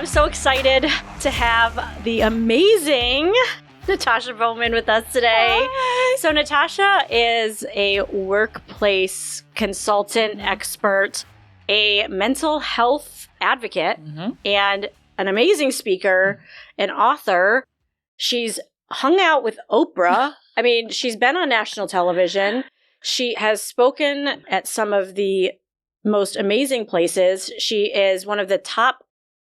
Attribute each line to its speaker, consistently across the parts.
Speaker 1: I'm so excited to have the amazing Natasha Bowman with us today.
Speaker 2: Hi.
Speaker 1: So Natasha is a workplace consultant, expert, a mental health advocate, and an amazing speaker, an author. She's hung out with Oprah. I mean, she's been on national television. She has spoken at some of the most amazing places. She is one of the top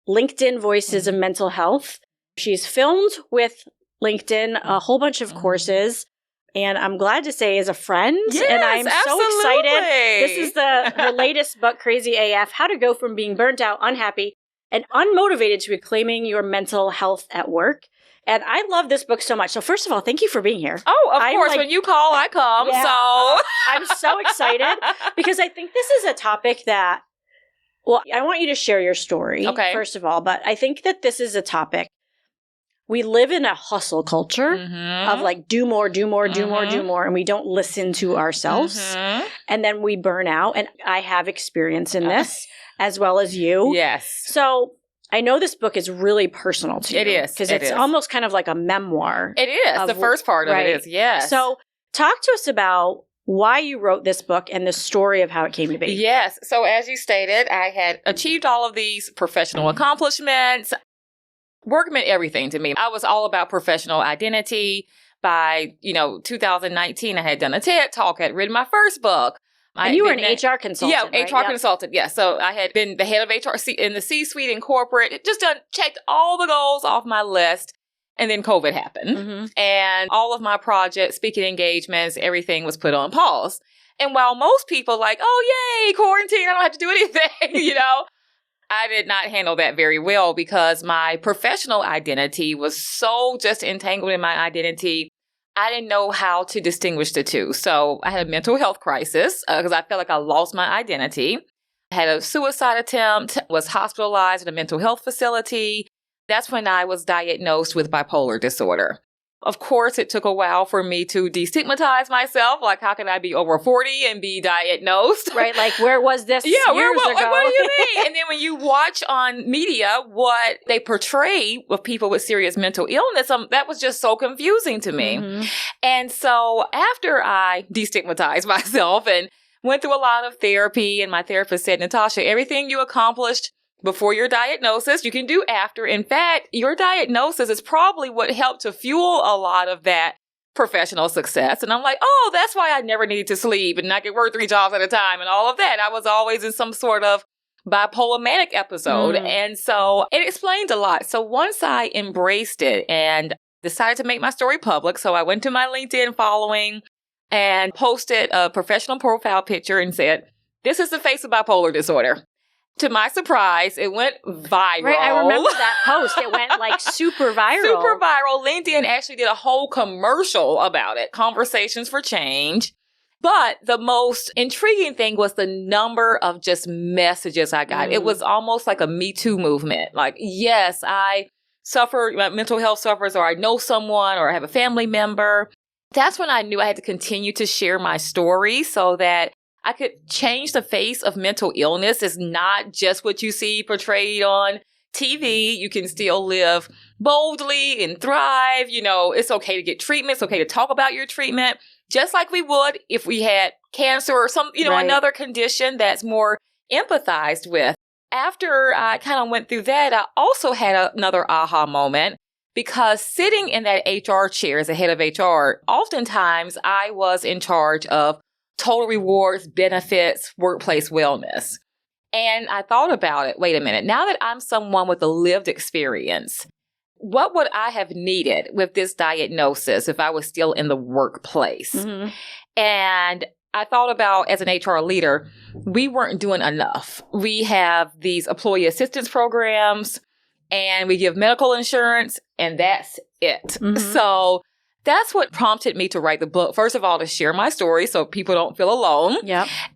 Speaker 1: LinkedIn voices of mental health. She's filmed with LinkedIn a whole bunch of courses, and I'm glad to say is a friend.
Speaker 2: Yes,
Speaker 1: and I'm
Speaker 2: absolutely.
Speaker 1: so excited. This is her latest book, Crazy AF, How to Go from Being Burnt Out, Unhappy, and Unmotivated to Reclaiming Your Mental Health at Work. And I love this book so much. So first of all, thank you for being here.
Speaker 2: Oh, of course. When you call, I come.
Speaker 1: Yeah,
Speaker 2: So
Speaker 1: I'm so excited because I think this is a topic that, well, I want you to share your story, first of all, but I think that this is a topic. We live in a hustle culture of like, do more, do more, do more, do more, and we don't listen to ourselves. And then we burn out. And I have experience in this as well as you.
Speaker 2: Yes.
Speaker 1: So I know this book is really personal to you.
Speaker 2: It is.
Speaker 1: Because it's almost kind of like a memoir.
Speaker 2: It is. The first part of it is, yes.
Speaker 1: So talk to us about why you wrote this book and the story of how it came to be.
Speaker 2: Yes. So as you stated, I had achieved all of these professional accomplishments. Work meant everything to me. I was all about professional identity. By, 2019, I had done a TED Talk, I had written my first book.
Speaker 1: And you were an HR consultant,
Speaker 2: Yeah, HR consultant, yeah. So I had been the head of HR in the C-suite in corporate, checked all the goals off my list. And then COVID happened. And all of my projects, speaking engagements, everything was put on pause. And while most people like, oh, yay, quarantine, I don't have to do anything, I did not handle that very well because my professional identity was so just entangled in my identity. I didn't know how to distinguish the two. So I had a mental health crisis because I felt like I lost my identity. I had a suicide attempt, was hospitalized in a mental health facility. That's when I was diagnosed with bipolar disorder. Of course, it took a while for me to destigmatize myself. Like, how can I be over 40 and be diagnosed?
Speaker 1: Right. Like, where was this years ago?
Speaker 2: What do you mean? And then when you watch on media what they portray with people with serious mental illness, that was just so confusing to me. And so after I destigmatized myself and went through a lot of therapy, and my therapist said, Natasha, everything you accomplished before your diagnosis, you can do after. In fact, your diagnosis is probably what helped to fuel a lot of that professional success. And I'm like, oh, that's why I never needed to sleep and I could work 3 jobs at a time and all of that. I was always in some sort of bipolar manic episode. And so it explained a lot. So once I embraced it and decided to make my story public, so I went to my LinkedIn following and posted a professional profile picture and said, this is the face of bipolar disorder. To my surprise, it went viral.
Speaker 1: Right, I remember that post. It went like super viral.
Speaker 2: Super viral. LinkedIn actually did a whole commercial about it, Conversations for Change. But the most intriguing thing was the number of just messages I got. It was almost like a Me Too movement. Like, yes, I suffer mental health sufferers, or I know someone, or I have a family member. That's when I knew I had to continue to share my story so that I could change the face of mental illness. It's not just what you see portrayed on TV. You can still live boldly and thrive. It's okay to get treatment. It's okay to talk about your treatment, just like we would if we had cancer or some, another condition that's more empathized with. After I kind of went through that, I also had another aha moment. Because sitting in that HR chair as a head of HR, oftentimes I was in charge of total rewards, benefits, workplace wellness. And I thought about it. Wait a minute. Now that I'm someone with a lived experience, what would I have needed with this diagnosis if I was still in the workplace? And I thought about, as an HR leader, we weren't doing enough. We have these employee assistance programs and we give medical insurance, and that's it. So that's what prompted me to write the book. First of all, to share my story so people don't feel alone.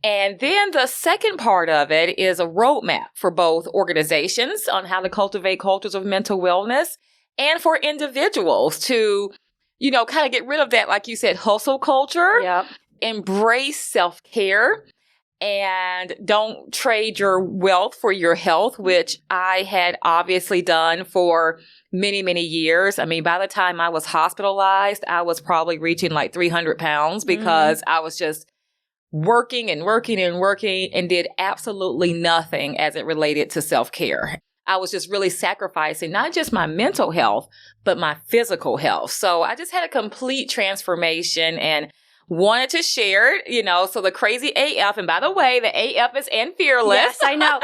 Speaker 2: And then the second part of it is a roadmap for both organizations on how to cultivate cultures of mental wellness and for individuals to, kind of get rid of that, like you said, hustle culture, embrace self-care, and don't trade your wealth for your health, which I had obviously done for many, many years. I mean, by the time I was hospitalized, I was probably reaching like 300 pounds because I was just working and working and working and did absolutely nothing as it related to self-care. I was just really sacrificing not just my mental health, but my physical health. So I just had a complete transformation and wanted to share it, so the crazy AF. And by the way, the AF is and fearless.
Speaker 1: Yes, I know.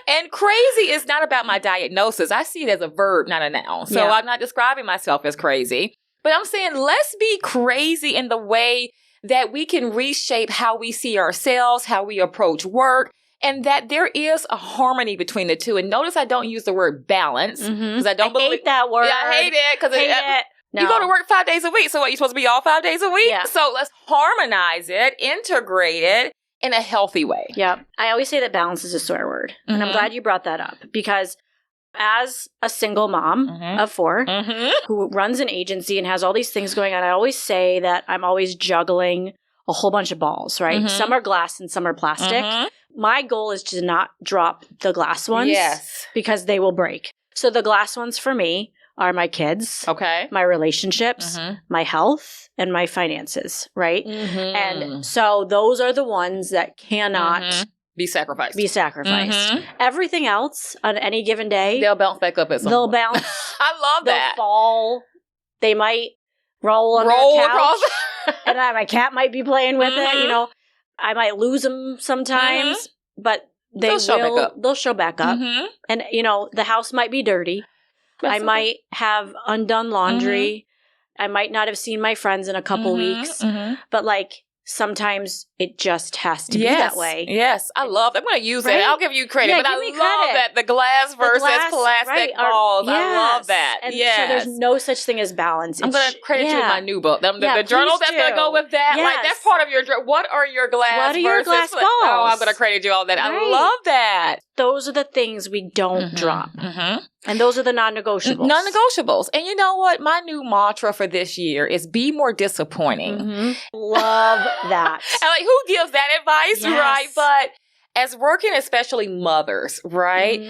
Speaker 2: And crazy is not about my diagnosis. I see it as a verb, not a noun. So I'm not describing myself as crazy. But I'm saying let's be crazy in the way that we can reshape how we see ourselves, how we approach work, and that there is a harmony between the two. And notice I don't use the word balance because I don't believe
Speaker 1: hate that word.
Speaker 2: Yeah, I hate it because
Speaker 1: No.
Speaker 2: you go to work 5 days a week. So what, you supposed to be all 5 days a week?
Speaker 1: Yeah.
Speaker 2: So let's harmonize it, integrate it in a healthy way.
Speaker 1: Yeah. I always say that balance is a swear word. And I'm glad you brought that up because as a single mom of 4 who runs an agency and has all these things going on, I always say that I'm always juggling a whole bunch of balls, right? Some are glass and some are plastic. My goal is to not drop the glass ones because they will break. So the glass ones for me are my kids, my relationships, my health, and my finances, right? And so those are the ones that cannot
Speaker 2: be sacrificed.
Speaker 1: Everything else on any given day,
Speaker 2: they'll bounce back up at some
Speaker 1: They'll
Speaker 2: point.
Speaker 1: bounce.
Speaker 2: I love that.
Speaker 1: They'll fall. They might roll under the couch.
Speaker 2: Across.
Speaker 1: And my cat might be playing with it. I might lose them sometimes, but they'll show back up. And, the house might be dirty. I might have undone laundry. I might not have seen my friends in a couple weeks. But sometimes it just has to be that way.
Speaker 2: Yes. I love that. I'm going to use it. I'll give you credit.
Speaker 1: Yeah,
Speaker 2: but I love that. The glass versus plastic balls. I love that.
Speaker 1: And so there's no such thing as balance.
Speaker 2: I'm going to credit you in my new book. The journal that's going to go with that.
Speaker 1: Yes.
Speaker 2: That's part of your what are your glass versus
Speaker 1: your glass balls?
Speaker 2: Oh, I'm going to credit you all that. I love that.
Speaker 1: Those are the things we don't drop. And those are the non-negotiables.
Speaker 2: Non-negotiables. And you know what? My new mantra for this year is be more disappointing.
Speaker 1: Love that.
Speaker 2: And who gives that advice, right? But as working, especially mothers, right?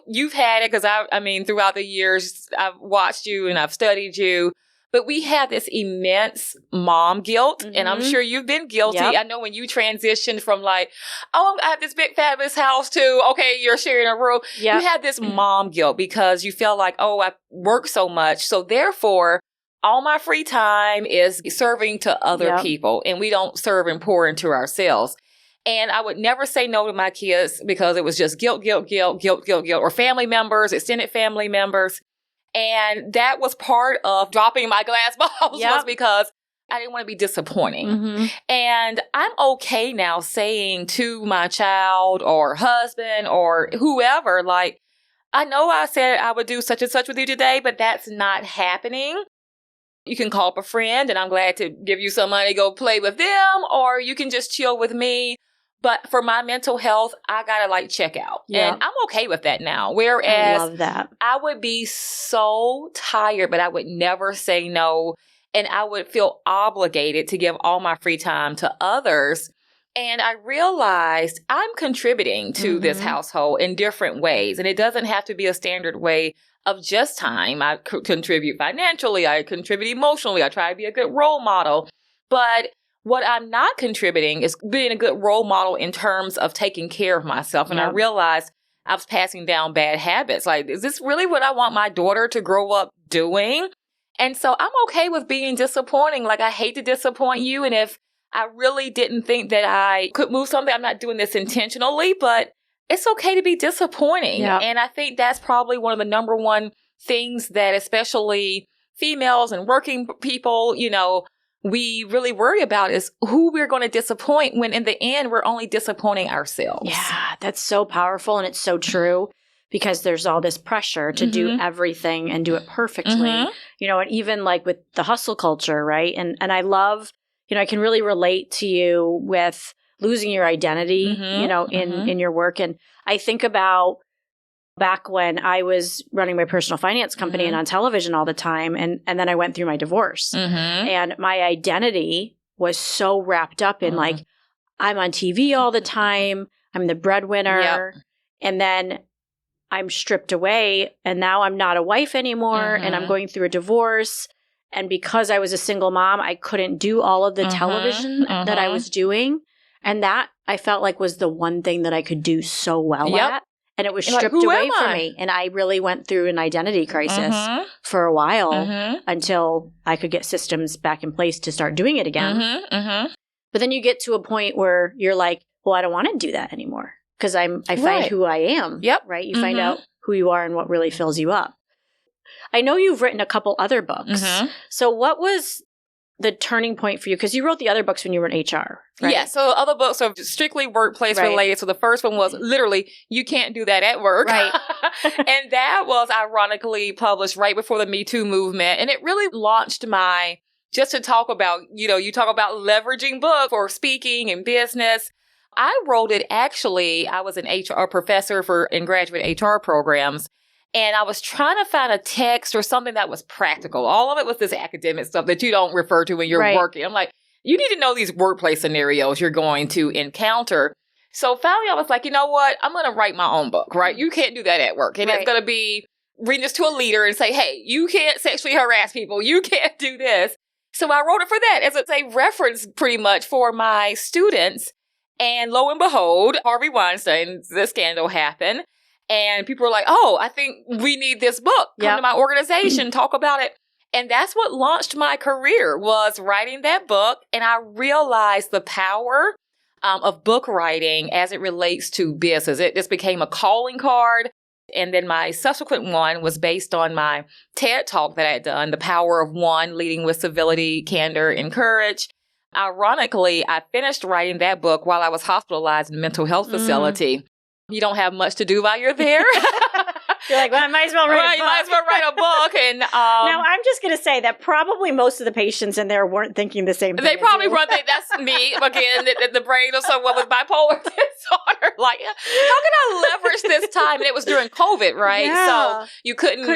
Speaker 2: You've had it because I mean, throughout the years, I've watched you and I've studied you. But we have this immense mom guilt, and I'm sure you've been guilty. I know when you transitioned from I have this big fabulous house to, okay, you're sharing a room. You had this mom guilt because you feel like, I work so much. So therefore, all my free time is serving to other people, and we don't serve and pour into ourselves. And I would never say no to my kids because it was just guilt, or family members, extended family members. And that was part of dropping my glass balls was because I didn't want to be disappointing. And I'm okay now saying to my child or husband or whoever, I know I said I would do such and such with you today, but that's not happening. You can call up a friend and I'm glad to give you some money, go play with them, or you can just chill with me. But for my mental health, I gotta check out. And I'm okay with that now. Whereas
Speaker 1: I love that.
Speaker 2: I would be so tired, but I would never say no. And I would feel obligated to give all my free time to others. And I realized I'm contributing to this household in different ways. And it doesn't have to be a standard way of just time. I contribute financially. I contribute emotionally. I try to be a good role model. But what I'm not contributing is being a good role model in terms of taking care of myself. And I realized I was passing down bad habits. Is this really what I want my daughter to grow up doing? And so I'm okay with being disappointing. I hate to disappoint you. And if I really didn't think that I could move something, I'm not doing this intentionally, but it's okay to be disappointing. And I think that's probably one of the number one things that especially females and working people, we really worry about is who we're going to disappoint when in the end, we're only disappointing ourselves.
Speaker 1: Yeah, that's so powerful. And it's so true because there's all this pressure to do everything and do it perfectly, and even with the hustle culture, right? And I love, I can really relate to you with losing your identity, in your work. And I think about back when I was running my personal finance company and on television all the time. And then I went through my divorce and my identity was so wrapped up in like, I'm on TV all the time. I'm the breadwinner. Yep. And then I'm stripped away and now I'm not a wife anymore and I'm going through a divorce. And because I was a single mom, I couldn't do all of the television that I was doing. And that I felt like was the one thing that I could do so well at. And it was stripped away from me. And I really went through an identity crisis for a while until I could get systems back in place to start doing it again. But then you get to a point where you're like, well, I don't want to do that anymore. Because I find who I am, right? You find out who you are and what really fills you up. I know you've written a couple other books. So what was the turning point for you? Because you wrote the other books when you were in HR, right?
Speaker 2: Yeah, so other books are strictly workplace related. So the first one was literally, you can't do that at work.
Speaker 1: Right.
Speaker 2: And that was ironically published right before the Me Too movement. And it really launched just to talk about, you talk about leveraging book for speaking and business. I wrote it actually, I was an HR professor in graduate HR programs, and I was trying to find a text or something that was practical. All of it was this academic stuff that you don't refer to when you're working. I'm like, you need to know these workplace scenarios you're going to encounter. So finally I was like, you know what? I'm going to write my own book, right? You can't do that at work. And it's going to be reading this to a leader and say, hey, you can't sexually harass people. You can't do this. So I wrote it for that as a reference pretty much for my students. And lo and behold, Harvey Weinstein, the scandal happened. And people were like, oh, I think we need this book. Come to my organization, talk about it. And that's what launched my career, was writing that book. And I realized the power of book writing as it relates to business. It just became a calling card. And then my subsequent one was based on my TED Talk that I had done, The Power of One, Leading with Civility, Candor, and Courage. Ironically, I finished writing that book while I was hospitalized in a mental health facility. You don't have much to do while you're there.
Speaker 1: You're like, well, I might as well write a book.
Speaker 2: You might as well write a book. And
Speaker 1: now, I'm just going to say that probably most of the patients in there weren't thinking the same thing.
Speaker 2: They probably weren't thinking, that's me, again, the brain of someone with bipolar disorder. Like, how can I leverage this time? And it was during COVID, right?
Speaker 1: Yeah.
Speaker 2: So you couldn't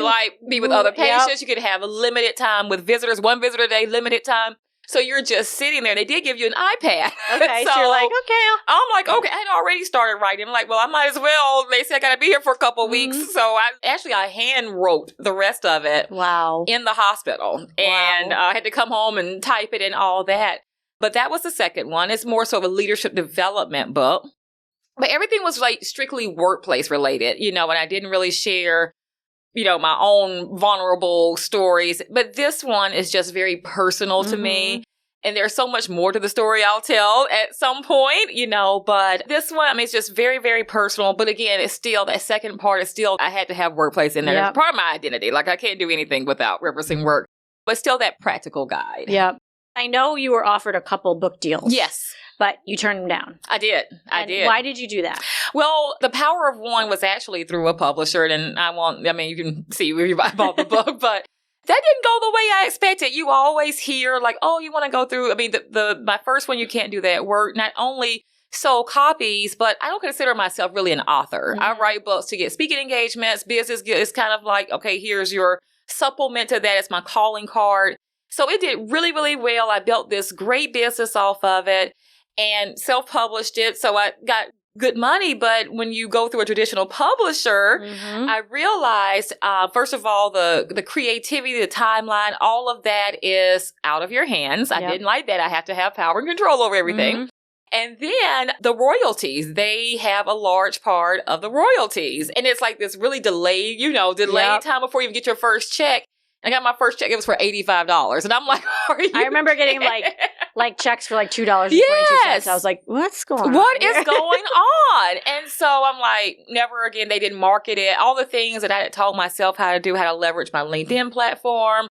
Speaker 2: be with other patients. You could have a limited time with visitors, one visitor a day, limited time. So you're just sitting there. They did give you an iPad.
Speaker 1: Okay, so you're like, okay.
Speaker 2: I'm like, okay. I had already started writing. I'm like, well, I might as well. They said I got to be here for a couple of weeks. So I hand wrote the rest of it.
Speaker 1: Wow.
Speaker 2: In the hospital. And I had to come home and type it and all that. But that was the second one. It's more so of a leadership development book. But everything was like strictly workplace related, and I didn't really share my own vulnerable stories. But this one is just very personal to me. And there's so much more to the story I'll tell at some point, But this one, it's just very, very personal. But again, it's still, that second part is still, I had to have workplace in there. It's part of my identity. Like, I can't do anything without referencing work. But still that practical guide.
Speaker 1: Yep. I know you were offered a couple book deals.
Speaker 2: Yes.
Speaker 1: But you turned them down.
Speaker 2: I did.
Speaker 1: Why did you do that?
Speaker 2: Well, The Power of One was actually through a publisher. And you can see where you bought the book. But that didn't go the way I expected. You always hear like, oh, you want to go through. My first one, You Can't Do That Work, not only sold copies, but I don't consider myself really an author. I write books to get speaking engagements. Business is kind of like, okay, here's your supplement to that. It's my calling card. So it did really, really well. I built this great business off of it and self-published it. So I got good money. But when you go through a traditional publisher, I realized, first of all, the creativity, the timeline, all of that is out of your hands. I didn't like that. I have to have power and control over everything. And then the royalties, they have a large part of the royalties. And it's like this really delayed time before you even get your first check. I got my first check. It was for $85. And I'm like, are you
Speaker 1: I remember getting like checks for like $2.22.
Speaker 2: Yes.
Speaker 1: I was like, what's going on?
Speaker 2: What is going on? And so I'm like, never again. They didn't market it. All the things that I had told myself how to do, how to leverage my LinkedIn platform.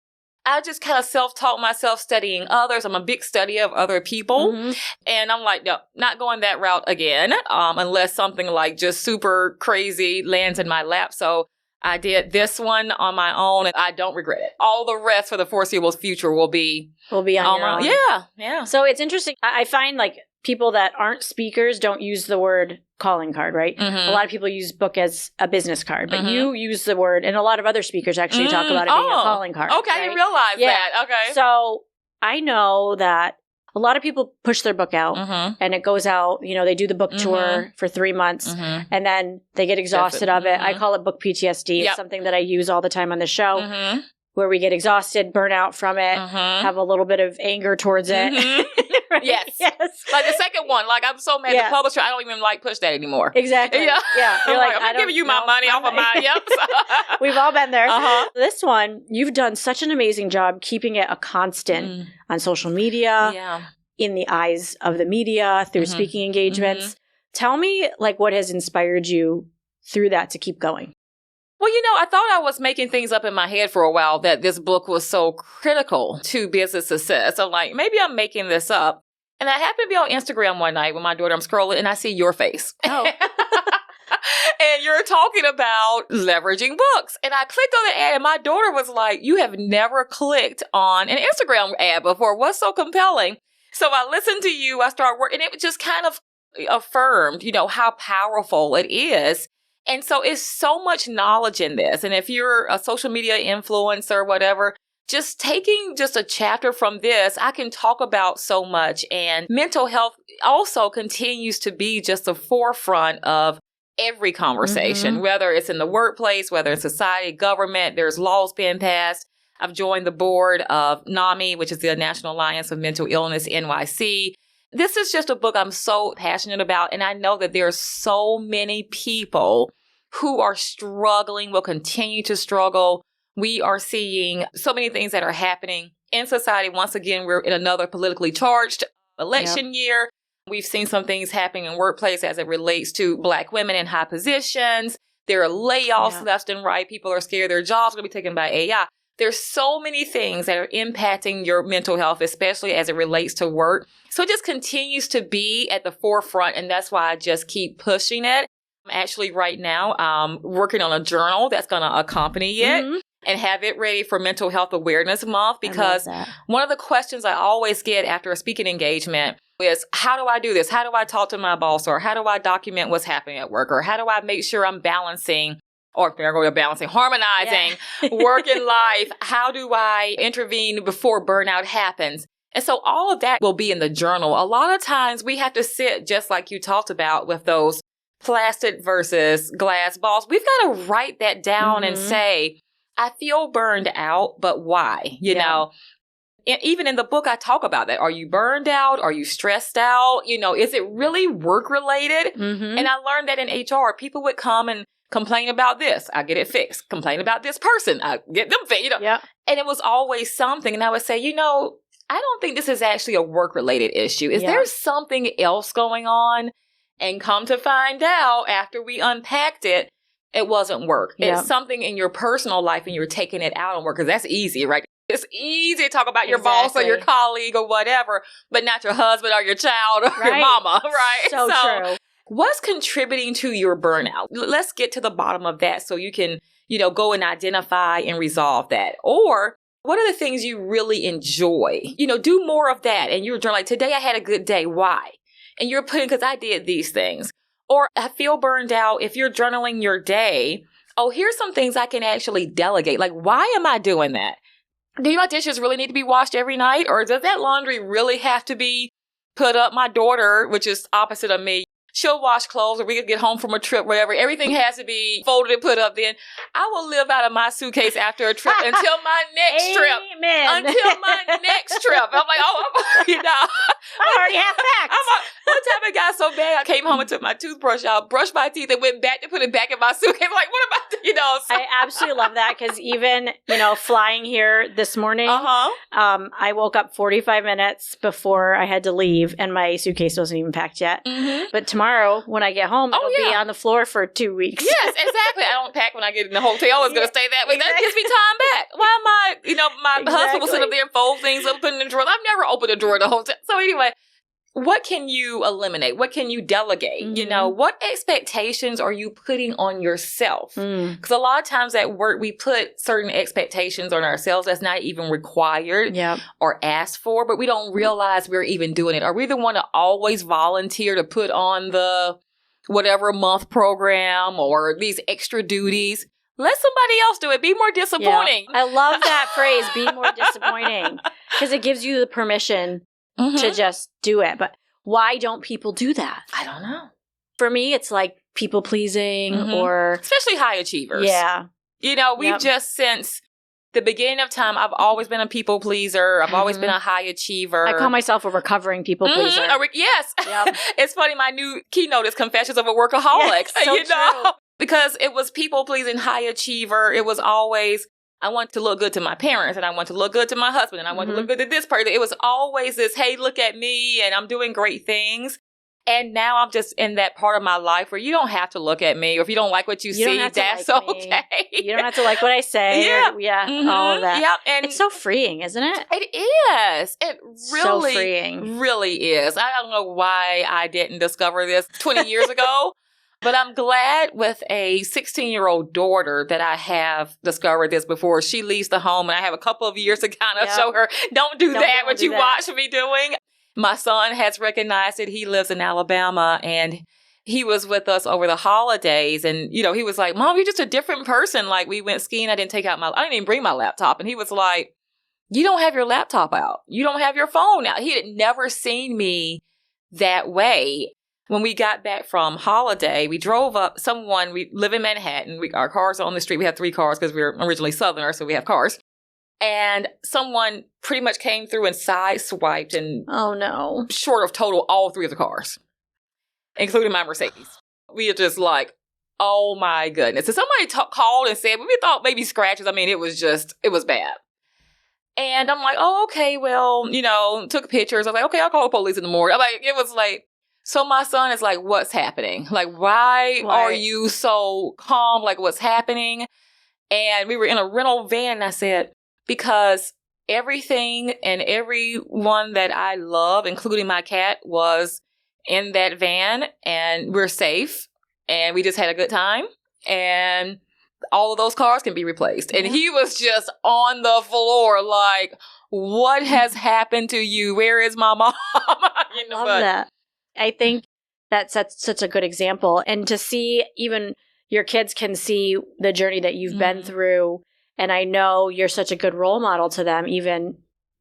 Speaker 2: I just kind of self-taught myself studying others. I'm a big study of other people. And I'm like, no, not going that route again, unless something like just super crazy lands in my lap. So I did this one on my own, and I don't regret it. All the rest for the foreseeable future will be
Speaker 1: on your own.
Speaker 2: Yeah.
Speaker 1: So it's interesting. I find like people that aren't speakers don't use the word calling card, right? A lot of people use book as a business card, but you use the word, and a lot of other speakers actually talk about it being a calling card.
Speaker 2: Okay, I didn't realize that. Okay.
Speaker 1: So I know that a lot of people push their book out and it goes out, they do the book tour for 3 months and then they get exhausted of it. I call it book PTSD. It's something that I use all the time on the show where we get exhausted, burn out from it, have a little bit of anger towards it. Right?
Speaker 2: Yes. Like the second one, like I'm so mad the publisher, I don't even push that anymore.
Speaker 1: Exactly. Yeah. You're like,
Speaker 2: I'm giving you my money off of my,
Speaker 1: We've all been there. This one, you've done such an amazing job keeping it a constant on social media, in the eyes of the media, through speaking engagements. Tell me what has inspired you through that to keep going.
Speaker 2: Well, I thought I was making things up in my head for a while that this book was so critical to business success. So maybe I'm making this up. And I happened to be on Instagram one night with my daughter. I'm scrolling and I see your face.
Speaker 1: Oh.
Speaker 2: And you're talking about leveraging books. And I clicked on the ad and my daughter was like, you have never clicked on an Instagram ad before. What's so compelling? So I listened to you. I started working and it just kind of affirmed, how powerful it is. And so it's so much knowledge in this. And if you're a social media influencer or whatever, just taking just a chapter from this, I can talk about so much. And mental health also continues to be just the forefront of every conversation, whether it's in the workplace, whether it's society, government, there's laws being passed. I've joined the board of NAMI, which is the National Alliance of Mental Illness, NYC. This is just a book I'm so passionate about. And I know that there are so many people who are struggling, will continue to struggle. We are seeing so many things that are happening in society. Once again, we're in another politically charged election year. We've seen some things happening in workplace as it relates to Black women in high positions. There are layoffs left and right. People are scared their jobs are going to be taken by AI. There's so many things that are impacting your mental health, especially as it relates to work. So it just continues to be at the forefront. And that's why I just keep pushing it. I'm actually right now working on a journal that's going to accompany it and have it ready for Mental Health Awareness Month. Because one of the questions I always get after a speaking engagement is, how do I do this? How do I talk to my boss? Or how do I document what's happening at work? Or how do I make sure I'm balancing, or there go to balancing, harmonizing work and life? How do I intervene before burnout happens? And so all of that will be in the journal. A lot of times we have to sit, just like you talked about, with those plastic versus glass balls. We've got to write that down and say, I feel burned out, but why? You know, and even in the book, I talk about that. Are you burned out? Are you stressed out? Is it really work related? And I learned that in HR, people would come and complain about this. I get it fixed. Complain about this person. I get them fixed. And it was always something. And I would say, I don't think this is actually a work related issue. Is there something else going on? And come to find out after we unpacked it, it wasn't work. It's something in your personal life and you're taking it out on work, because that's easy, right? It's easy to talk about your boss or your colleague or whatever, but not your husband or your child or your mama, right?
Speaker 1: So true.
Speaker 2: What's contributing to your burnout? Let's get to the bottom of that so you can, go and identify and resolve that. Or what are the things you really enjoy? Do more of that. And you're like, today I had a good day. Why? And you're putting, because I did these things. Or I feel burned out. If you're journaling your day, here's some things I can actually delegate. Like, why am I doing that? Do my dishes really need to be washed every night? Or does that laundry really have to be put up? My daughter, which is opposite of me, she'll wash clothes, or we could get home from a trip, whatever. Everything has to be folded and put up. Then I will live out of my suitcase after a trip until my next trip. Until my next trip. I'm like,
Speaker 1: I already have facts.
Speaker 2: One time it got so bad, I came home and took my toothbrush out, brushed my teeth, and went back to put it back in my suitcase. Like, what about, So.
Speaker 1: I absolutely love that, because even, flying here this morning, I woke up 45 minutes before I had to leave, and my suitcase wasn't even packed yet. But tomorrow, when I get home, it'll be on the floor for 2 weeks.
Speaker 2: Yes, exactly. I don't pack when I get in the hotel. It's going to stay that way. That gives me time back. Why am I, my husband will sit up there and fold things up, put in the drawer. I've never opened a drawer in the hotel. So anyway, what can you eliminate? What can you delegate? What expectations are you putting on yourself? Because a lot of times at work, we put certain expectations on ourselves that's not even required or asked for, but we don't realize we're even doing it. Are we the one to always volunteer to put on the whatever month program or these extra duties? Let somebody else do it. Be more disappointing.
Speaker 1: I love that phrase, be more disappointing, because it gives you the permission to just do it. But why don't people do that?
Speaker 2: I don't know.
Speaker 1: For me, it's like people pleasing or...
Speaker 2: Especially high achievers.
Speaker 1: Yeah.
Speaker 2: You know, we've just since the beginning of time, I've always been a people pleaser. I've always been a high achiever.
Speaker 1: I call myself a recovering people pleaser.
Speaker 2: Yes.
Speaker 1: Yep.
Speaker 2: It's funny. My new keynote is Confessions of a Workaholic.
Speaker 1: Yes, so true.
Speaker 2: Because it was people pleasing, high achiever. It was always, I want to look good to my parents, and I want to look good to my husband, and I want to look good to this person. It was always this, hey, look at me, and I'm doing great things. And now I'm just in that part of my life where you don't have to look at me, or if you don't like what you see, that's like okay.
Speaker 1: You don't have to like what I say. All of that.
Speaker 2: Yep. And
Speaker 1: it's so freeing, isn't it?
Speaker 2: It is. It really,
Speaker 1: so freeing.
Speaker 2: Really is. I don't know why I didn't discover this 20 years ago, but I'm glad with a 16-year-old daughter that I have discovered this before she leaves the home, and I have a couple of years to kind of show her, don't do what you watch me doing. My son has recognized it. He lives in Alabama, and he was with us over the holidays. And, you know, he was like, Mom, you're just a different person. Like, we went skiing. I didn't even bring my laptop. And he was like, you don't have your laptop out. You don't have your phone out. He had never seen me that way. When we got back from holiday, we drove up we live in Manhattan. Our cars are on the street. We have 3 cars because we're originally Southerners, so we have cars. And someone pretty much came through and sideswiped and short of total all 3 of the cars, including my Mercedes. We are just like, oh my goodness. And somebody called and said, we thought maybe scratches. I mean, it was bad. And I'm like, oh, okay, well, you know, took pictures. I was like, okay, I'll call the police in the morning. It was like, so my son is like, what's happening? Like, why are you so calm? Like, what's happening? And we were in a rental van, and I said, because everything and everyone that I love, including my cat, was in that van, and we're safe, and we just had a good time, and all of those cars can be replaced. And he was just on the floor like, what has happened to you? Where is my mom?
Speaker 1: I love that. I think that's such a good example. And to see even your kids can see the journey that you've been through. And I know you're such a good role model to them, even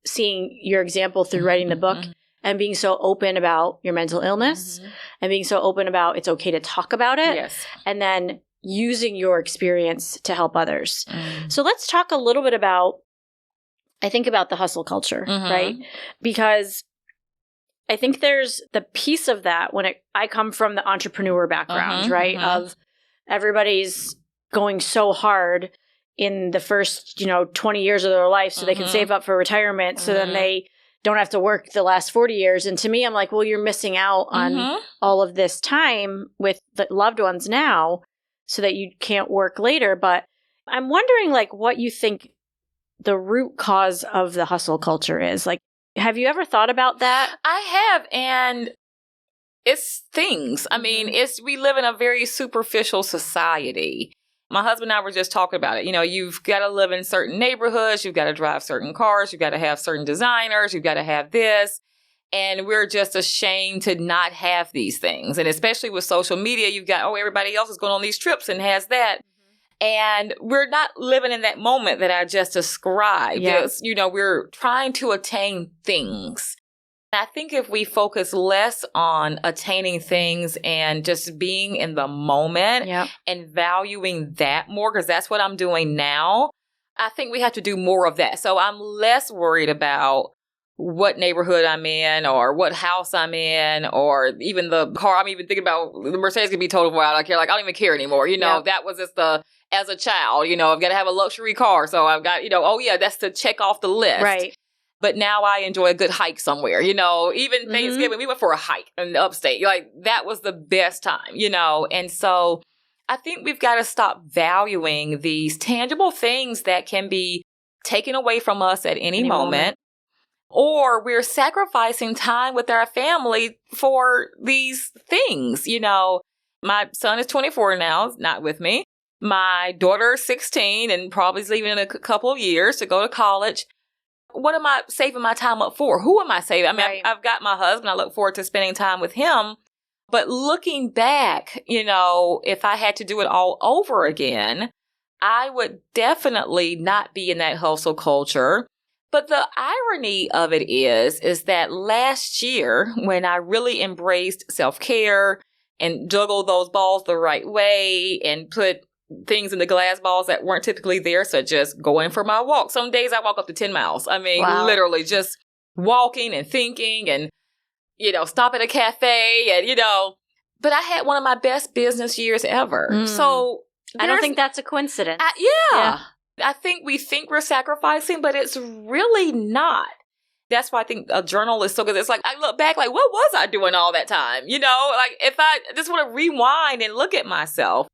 Speaker 1: seeing your example through writing the book and being so open about your mental illness and being so open about it's okay to talk about it.
Speaker 2: Yes.
Speaker 1: And then using your experience to help others. So let's talk a little bit about the hustle culture, right? Because I think there's the piece of that I come from the entrepreneur background, right? Of everybody's going so hard in the first, 20 years of their life so they can save up for retirement so then they don't have to work the last 40 years. And to me, I'm like, well, you're missing out on all of this time with the loved ones now so that you can't work later. But I'm wondering, like, what you think the root cause of the hustle culture is. Like, have you ever thought about that?
Speaker 2: I have, and it's things. I mean, we live in a very superficial society. My husband and I were just talking about it. You know, you've got to live in certain neighborhoods. You've got to drive certain cars. You've got to have certain designers. You've got to have this. And we're just ashamed to not have these things. And especially with social media, you've got, everybody else is going on these trips and has that. And we're not living in that moment that I just described.
Speaker 1: Yes.
Speaker 2: We're trying to attain things. I think if we focus less on attaining things and just being in the moment and valuing that more, because that's what I'm doing now, I think we have to do more of that. So I'm less worried about what neighborhood I'm in or what house I'm in or even the car. I'm even thinking about the Mercedes can be total wild. I care. Like, I don't even care anymore. That was just as a child, I've got to have a luxury car. So I've got, that's to check off the list.
Speaker 1: Right.
Speaker 2: But now I enjoy a good hike somewhere, even Thanksgiving, we went for a hike in the upstate. Like, that was the best time, And so I think we've got to stop valuing these tangible things that can be taken away from us at any moment. Or we're sacrificing time with our family for these things, My son is 24 now, not with me. My daughter is 16 and probably is leaving in a couple of years to go to college. What am I saving my time up for? Who am I saving? I mean, I've got my husband. I look forward to spending time with him. But looking back, if I had to do it all over again, I would definitely not be in that hustle culture. But the irony of it is that last year, when I really embraced self-care and juggled those balls the right way and put things in the glass balls that weren't typically there, such as going for my walk. Some days I walk up to 10 miles. I mean, literally just walking and thinking and, stop at a cafe and, but I had one of my best business years ever. So
Speaker 1: I don't think that's a coincidence.
Speaker 2: Yeah. I think we think we're sacrificing, but it's really not. That's why I think a journal is so good. It's like, I look back, like, what was I doing all that time? Like if I just want to rewind and look at myself,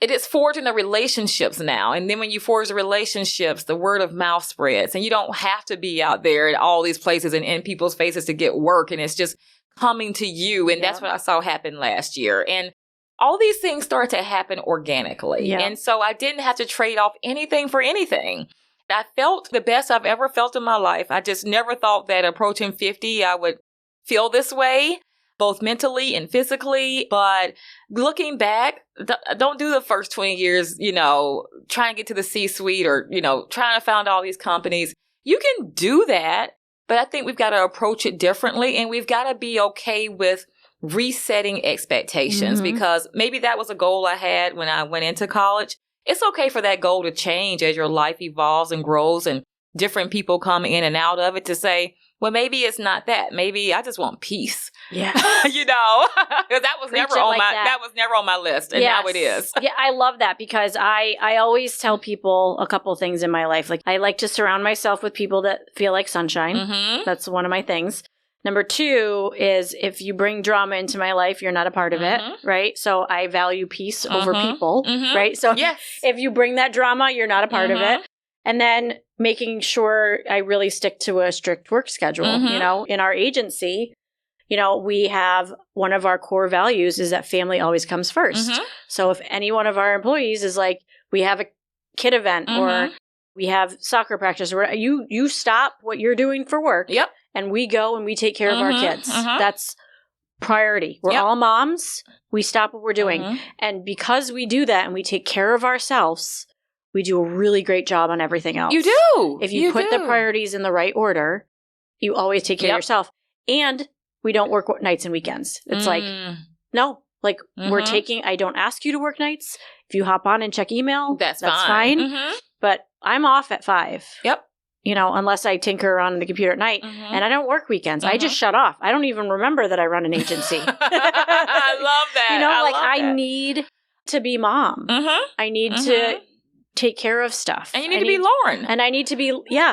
Speaker 2: it is forging the relationships now. And then when you forge the relationships, the word of mouth spreads. And you don't have to be out there at all these places and in people's faces to get work. And it's just coming to you. And that's what I saw happen last year. And all these things start to happen organically. Yeah. And so I didn't have to trade off anything for anything. I felt the best I've ever felt in my life. I just never thought that approaching 50, I would feel this way, both mentally and physically. But looking back, don't do the first 20 years, trying to get to the C-suite or, trying to found all these companies. You can do that, but I think we've got to approach it differently, and we've got to be okay with resetting expectations, because maybe that was a goal I had when I went into college. It's okay for that goal to change as your life evolves and grows and different people come in and out of it, to say, well, maybe it's not that. Maybe I just want peace.
Speaker 1: Yeah.
Speaker 2: Because that was never on that was never on my list. And now it is.
Speaker 1: Yeah, I love that, because I always tell people a couple things in my life. Like, I like to surround myself with people that feel like sunshine. That's one of my things. Number 2 is, if you bring drama into my life, you're not a part of it, right? So I value peace over people, right? So if you bring that drama, you're not a part of it. And then making sure I really stick to a strict work schedule. In our agency, we have one of our core values is that family always comes first. So if any one of our employees is like, we have a kid event or we have soccer practice, or you stop what you're doing for work. Yep. And we go and we take care of our kids. That's priority. We're all moms. We stop what we're doing. And because we do that and we take care of ourselves, we do a really great job on everything else.
Speaker 2: You do.
Speaker 1: If you put the priorities in the right order, you always take care of yourself. And we don't work nights and weekends. It's like, no, like I don't ask you to work nights. If you hop on and check email, that's fine. But I'm off at 5. Yep. Unless I tinker around on the computer at night, and I don't work weekends. I just shut off. I don't even remember that I run an agency.
Speaker 2: I love that.
Speaker 1: I need to be mom. I need to take care of stuff.
Speaker 2: And you need to be Lauren.
Speaker 1: And I need to be,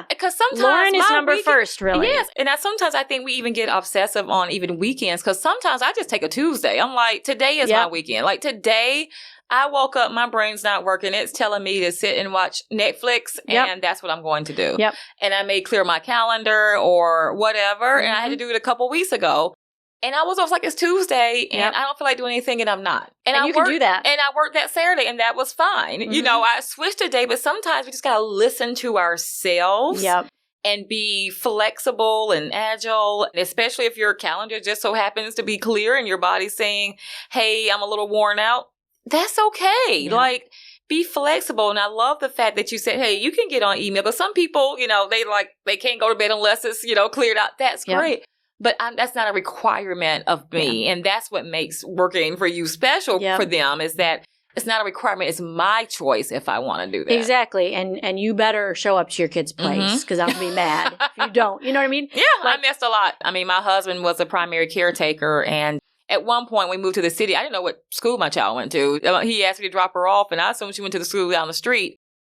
Speaker 2: Because sometimes
Speaker 1: Lauren is number first, really.
Speaker 2: Yes. And sometimes I think we even get obsessive on even weekends, because sometimes I just take a Tuesday. I'm like, today is my weekend. Like today, I woke up, my brain's not working. It's telling me to sit and watch Netflix, and that's what I'm going to do. Yep. And I may clear my calendar or whatever. And I had to do it a couple weeks ago. And I was like, it's Tuesday, and I don't feel like doing anything, and I'm not.
Speaker 1: And you can do that.
Speaker 2: And I worked that Saturday, and that was fine. I switched a day, but sometimes we just got to listen to ourselves. Yep. And be flexible and agile, especially if your calendar just so happens to be clear and your body's saying, hey, I'm a little worn out. That's okay. Yeah. Like, be flexible. And I love the fact that you said, hey, you can get on email. But some people, they can't go to bed unless it's, cleared out. That's great. But that's not a requirement of me. And that's what makes working for you special for them, is that it's not a requirement. It's my choice if I want to do that.
Speaker 1: Exactly. And you better show up to your kid's place, because I'll be mad if you don't. You know what I mean?
Speaker 2: Yeah, I missed a lot. I mean, my husband was a primary caretaker, and at one point, when we moved to the city, I didn't know what school my child went to. He asked me to drop her off, and I assumed she went to the school down the street.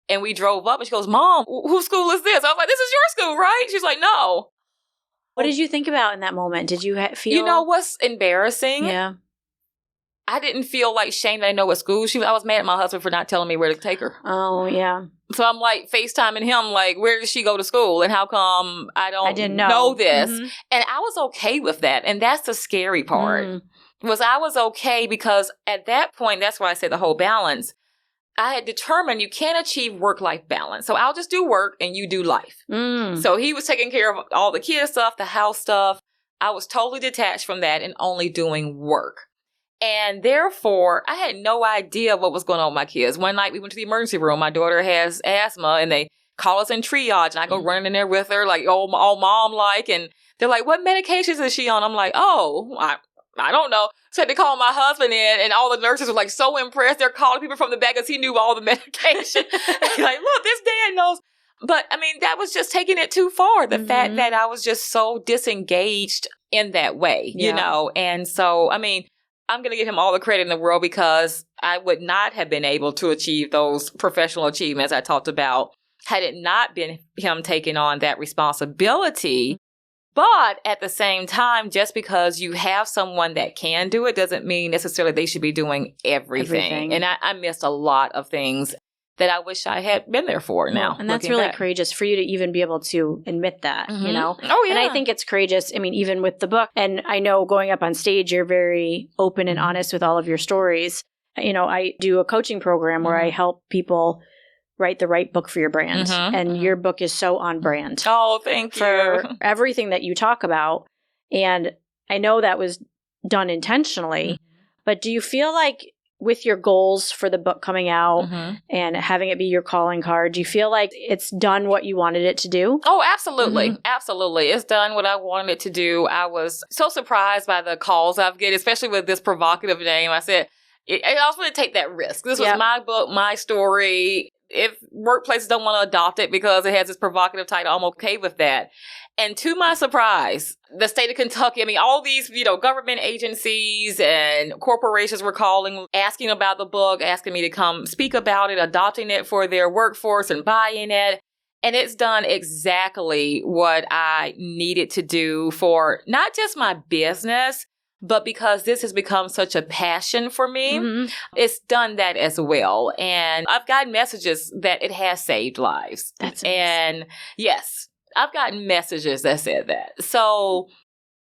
Speaker 2: And we drove up, and she goes, Mom, whose school is this? I was like, this is your school, right? She's like, no.
Speaker 1: What did you think about in that moment? Did you feel...
Speaker 2: You know what's embarrassing?
Speaker 1: Yeah.
Speaker 2: I didn't feel like shame that I know what school she was. I was mad at my husband for not telling me where to take her.
Speaker 1: Oh, yeah.
Speaker 2: So I'm like FaceTiming him, like, where does she go to school? And how come I didn't know this? And I was okay with that. And that's the scary part. Was I was okay, because at that point, that's why I said the whole balance. I had determined you can't achieve work-life balance. So I'll just do work and you do life. So he was taking care of all the kid stuff, the house stuff. I was totally detached from that and only doing work. And therefore, I had no idea what was going on with my kids. One night we went to the emergency room. My daughter has asthma, and they call us in triage, and I go running in there with her, like, all mom-like, and they're like, what medications is she on? I'm like, I don't know. So I had to call my husband in, and all the nurses were like so impressed. They're calling people from the back because he knew all the medication. Like, look, this dad knows. But I mean, that was just taking it too far. The fact that I was just so disengaged in that way, you know? And so, I mean, I'm going to give him all the credit in the world because I would not have been able to achieve those professional achievements I talked about had it not been him taking on that responsibility. But at the same time, just because you have someone that can do it doesn't mean necessarily they should be doing everything. And I missed a lot of things that I wish I had been there for now.
Speaker 1: And that's really courageous for you to even be able to admit that, you know?
Speaker 2: Oh, yeah.
Speaker 1: And I think it's courageous. I mean, even with the book, and I know going up on stage, you're very open and honest with all of your stories. You know, I do a coaching program where I help people write the right book for your brand. And your book is so on brand.
Speaker 2: Oh, thank you.
Speaker 1: For everything that you talk about. And I know that was done intentionally, but do you feel like with your goals for the book coming out and having it be your calling card, do you feel like it's done what you wanted it to do?
Speaker 2: Oh, absolutely. Absolutely. It's done what I wanted it to do. I was so surprised by the calls I've get, especially with this provocative name. I said, I also want to take that risk. This was my book, my story. If workplaces don't want to adopt it because it has this provocative title, I'm okay with that. And to my surprise, the state of Kentucky, I mean, all these, government agencies and corporations were calling, asking about the book, asking me to come speak about it, adopting it for their workforce and buying it. And it's done exactly what I needed to do for not just my business, but because this has become such a passion for me, it's done that as well. And I've gotten messages that it has saved lives.
Speaker 1: That's amazing.
Speaker 2: And yes, I've gotten messages that said that. So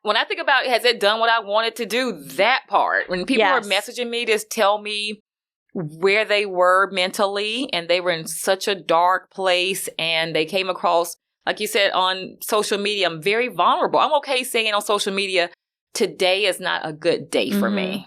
Speaker 2: when I think about, has it done what I wanted to do? That part, when people are messaging me to tell me where they were mentally and they were in such a dark place and they came across, like you said, on social media, I'm very vulnerable. I'm okay saying on social media, today is not a good day for me.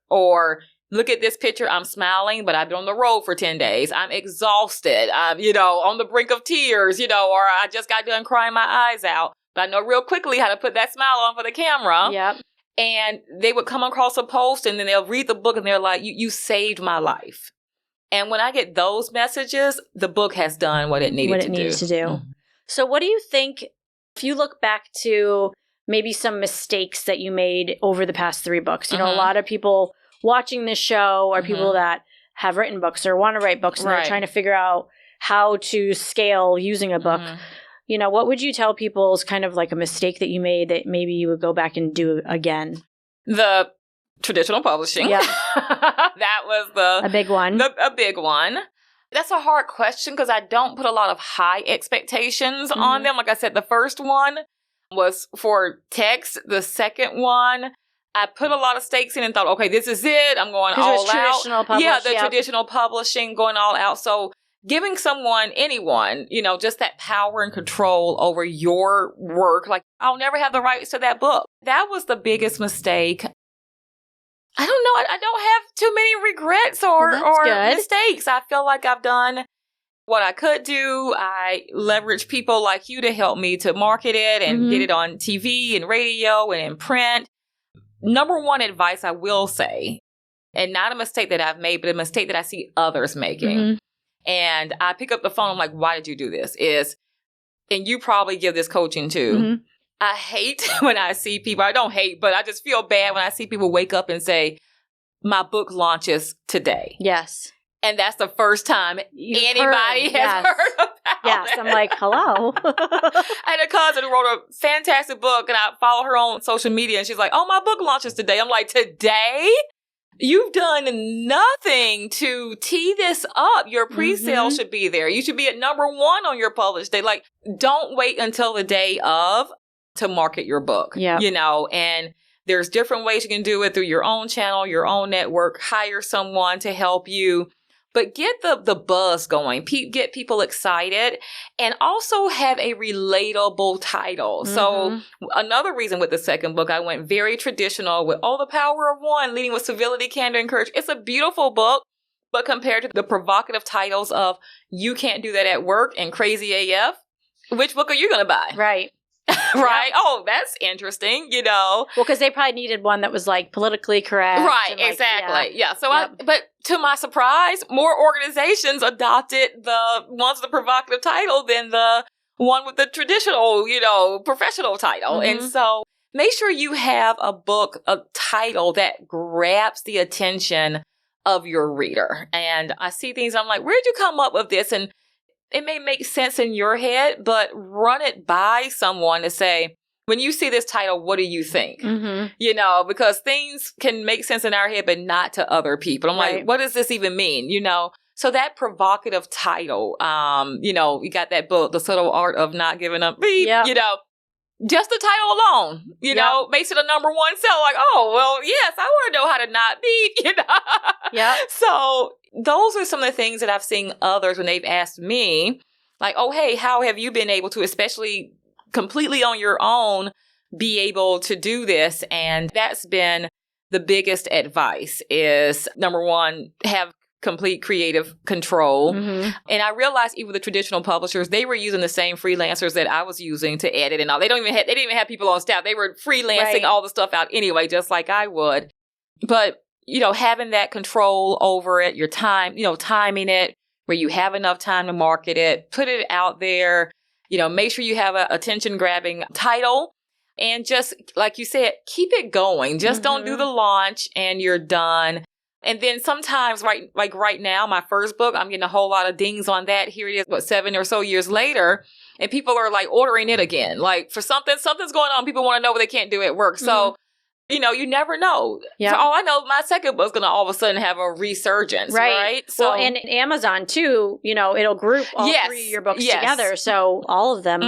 Speaker 2: Or look at this picture, I'm smiling, but I've been on the road for 10 days. I'm exhausted. I'm, on the brink of tears, or I just got done crying my eyes out. But I know real quickly how to put that smile on for the camera.
Speaker 1: Yep.
Speaker 2: And they would come across a post and then they'll read the book and they're like, you saved my life. And when I get those messages, the book has done what it needed to do.
Speaker 1: So what do you think, if you look back to maybe some mistakes that you made over the past 3 books? A lot of people watching this show are people that have written books or want to write books and they're trying to figure out how to scale using a book. What would you tell people is kind of like a mistake that you made that maybe you would go back and do again?
Speaker 2: The traditional publishing.
Speaker 1: Yeah.
Speaker 2: That was
Speaker 1: a big one.
Speaker 2: A big one. That's a hard question because I don't put a lot of high expectations on them. Like I said, the first one was for text. The second one, I put a lot of stakes in and thought, okay, this is it. I'm going all out. Traditional publishing, going all out. So giving anyone, just that power and control over your work. Like, I'll never have the rights to that book. That was the biggest mistake. I don't know. I don't have too many regrets or mistakes. I feel like I've done what I could do. I leverage people like you to help me to market it and get it on TV and radio and in print. Number one advice I will say, and not a mistake that I've made, but a mistake that I see others making. And I pick up the phone, I'm like, why did you do this? And you probably give this coaching too. I hate when I see people, I don't hate, but I just feel bad when I see people wake up and say, my book launches today.
Speaker 1: Yes.
Speaker 2: And that's the first time anybody has heard about it.
Speaker 1: I'm like, hello.
Speaker 2: I had a cousin who wrote a fantastic book and I follow her on social media and she's like, oh, my book launches today. I'm like, today? You've done nothing to tee this up. Your pre-sale should be there. You should be at number 1 on your published day. Like, don't wait until the day of to market your book. And there's different ways you can do it through your own channel, your own network, hire someone to help you. But get the buzz going, get people excited, and also have a relatable title. So another reason with the second book, I went very traditional with the power of one, leading with civility, candor, and courage. It's a beautiful book, But compared to the provocative titles of You Can't Do That at Work and Crazy AF, which book are you going to buy?
Speaker 1: Right.
Speaker 2: Right? Yeah. Oh, that's interesting, you know.
Speaker 1: Well, because they probably needed one that was like politically correct.
Speaker 2: Right,
Speaker 1: and, like,
Speaker 2: exactly. Yeah. So
Speaker 1: Yep.
Speaker 2: but to my surprise, more organizations adopted the ones with the provocative title than the one with the traditional, you know, professional title.
Speaker 1: Mm-hmm.
Speaker 2: And so make sure you have a title that grabs the attention of your reader. And I see things, I'm like, where'd you come up with this? And it may make sense in your head, but run it by someone to say, when you see this title, what do you think?
Speaker 1: Mm-hmm.
Speaker 2: You know, because things can make sense in our head, but not to other people. I'm like, what does this even mean? You know, so that provocative title, you know, you got that book, The Subtle Art of Not Giving Up Beep, you know, just the title alone, you know, makes it a number one sell. Like, oh, well, yes, I want to know how to not beep, you know.
Speaker 1: Yeah.
Speaker 2: So those are some of the things that I've seen others when they've asked me, like, oh, hey, how have you been able to, especially completely on your own, be able to do this? And that's been the biggest advice is, number one, have complete creative control.
Speaker 1: Mm-hmm.
Speaker 2: And I realized even the traditional publishers, they were using the same freelancers that I was using to edit and all. They didn't even have people on staff. They were freelancing all the stuff out anyway, just like I would. But, you know, having that control over it, your time, you know, timing it where you have enough time to market it, put it out there, you know, make sure you have a attention grabbing title. And just like you said, keep it going. Just don't do the launch and you're done. And then sometimes, right now, my first book, I'm getting a whole lot of dings on that. Here it is, 7 or so years later, and people are like ordering it again. Like for something's going on. People want to know what they can't do at work. So, you know, you never know.
Speaker 1: Yeah.
Speaker 2: For all I know, my second book's going to all of a sudden have a resurgence, right?
Speaker 1: So, well, and Amazon too, you know, it'll group all three of your books together. So all of them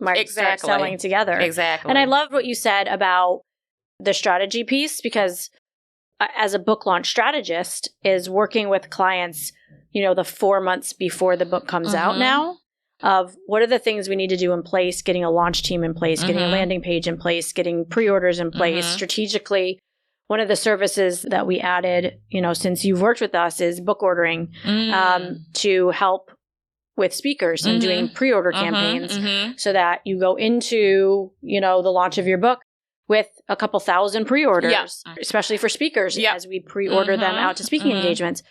Speaker 1: might start selling together.
Speaker 2: Exactly.
Speaker 1: And I loved what you said about the strategy piece, because as a book launch strategist is working with clients, you know, the 4 months before the book comes out now, of what are the things we need to do in place, getting a launch team in place, getting a landing page in place, getting pre-orders in place strategically. One of the services that we added, you know, since you've worked with us is book ordering to help with speakers and doing pre-order campaigns so that you go into, you know, the launch of your book with a couple thousand pre-orders, especially for speakers as we pre-order them out to speaking engagements,